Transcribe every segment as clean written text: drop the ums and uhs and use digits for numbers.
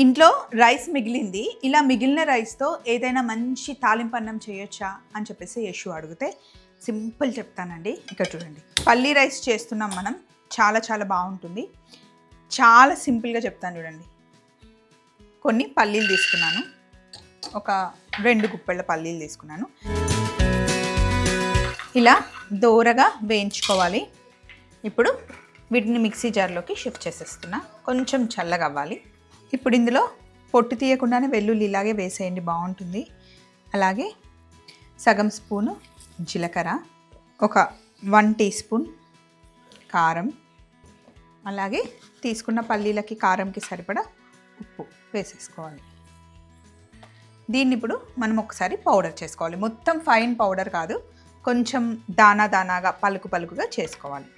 ఇంట్లో రైస్ మిగిలింది, ఇలా మిగిలిన రైస్తో ఏదైనా మంచి తాలింపు అన్నం చేయొచ్చా అని చెప్పేసి యశు అడిగితే సింపుల్ చెప్తానండి. ఇక్కడ చూడండి, పల్లీ రైస్ చేస్తున్నాం మనం, చాలా చాలా బాగుంటుంది. చాలా సింపుల్గా చెప్తాను చూడండి. కొన్ని పల్లీలు తీసుకున్నాను, ఒక 2 గుప్పెళ్ళ పల్లీలు తీసుకున్నాను. ఇలా దోరగా వేయించుకోవాలి. ఇప్పుడు వీటిని మిక్సీ జార్లోకి షిఫ్ట్ చేసేస్తున్నా, కొంచెం చల్లగా అవ్వాలి. ఇప్పుడు ఇందులో పొట్టు తీయకుండానే వెల్లుల్లి ఇలాగే వేసేయండి, బాగుంటుంది. అలాగే సగం స్పూను జీలకర్ర, ఒక 1 టీ స్పూన్ కారం, అలాగే తీసుకున్న పల్లీలకి కారంకి సరిపడా ఉప్పు వేసేసుకోవాలి. దీన్ని ఇప్పుడు మనం ఒకసారి పౌడర్ చేసుకోవాలి. మొత్తం ఫైన్ పౌడర్ కాదు, కొంచెం దానా దానాగా పలుకు పలుకుగా చేసుకోవాలి.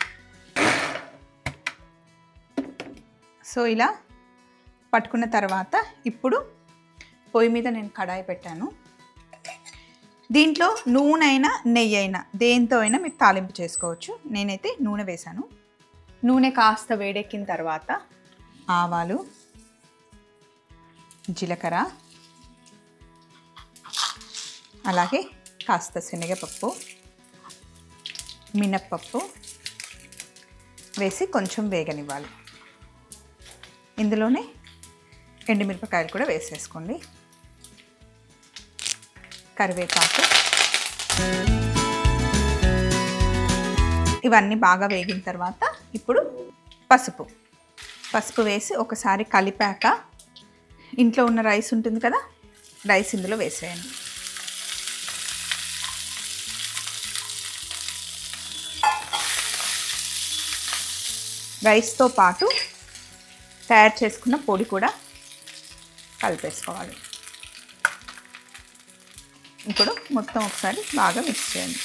సో ఇలా పట్టుకున్న తర్వాత ఇప్పుడు పొయ్యి మీద నేను కడాయి పెట్టాను. దీంట్లో నూనె అయినా నెయ్యి అయినా దేంతో అయినా మీరు తాలింపు చేసుకోవచ్చు. నేనైతే నూనె వేశాను. నూనె కాస్త వేడెక్కిన తర్వాత ఆవాలు, జీలకర్ర, అలాగే కాస్త శనగపప్పు, మినప్పప్పు వేసి కొంచెం వేగనివ్వాలి. ఇందులోనే ఎండుమిరపకాయలు కూడా వేసేసుకోండి, కరివేపాకు. ఇవన్నీ బాగా వేగిన తర్వాత ఇప్పుడు పసుపు వేసి ఒకసారి కలిపాక ఇంట్లో ఉన్న రైస్ ఉంటుంది కదా, రైస్ ఇందులో వేసేయండి. రైస్తో పాటు తయారు చేసుకున్న పొడి కూడా కలిపేసుకోవాలి. ఇప్పుడు మొత్తం ఒకసారి బాగా మిక్స్ చేయండి.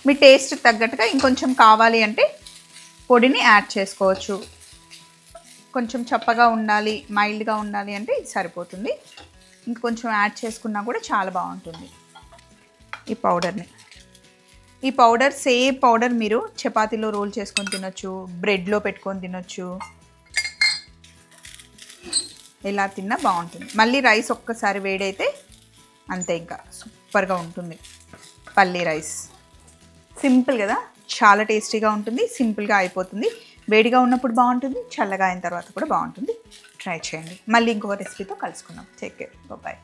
మీ టేస్ట్ తగ్గట్టుగా ఇంకొంచెం కావాలి అంటే పొడిని యాడ్ చేసుకోవచ్చు. కొంచెం చప్పగా ఉండాలి, మైల్డ్గా ఉండాలి అంటే ఇది సరిపోతుంది. ఇంకొంచెం యాడ్ చేసుకున్నా కూడా చాలా బాగుంటుంది. ఈ పౌడర్ సేమ్ పౌడర్ మీరు చపాతీలో రోల్ చేసుకొని తినొచ్చు, బ్రెడ్లో పెట్టుకొని తినొచ్చు, ఎలా తిన్నా బాగుంటుంది. మళ్ళీ రైస్ ఒక్కసారి వేడైతే అంతే, ఇంకా సూపర్గా ఉంటుంది పల్లీ రైస్. సింపుల్ కదా, చాలా టేస్టీగా ఉంటుంది, సింపుల్గా అయిపోతుంది. వేడిగా ఉన్నప్పుడు బాగుంటుంది, చల్లగా అయిన తర్వాత కూడా బాగుంటుంది. ట్రై చేయండి. మళ్ళీ ఇంకొక రెసిపీతో కలుసుకుందాం. Take care, bye.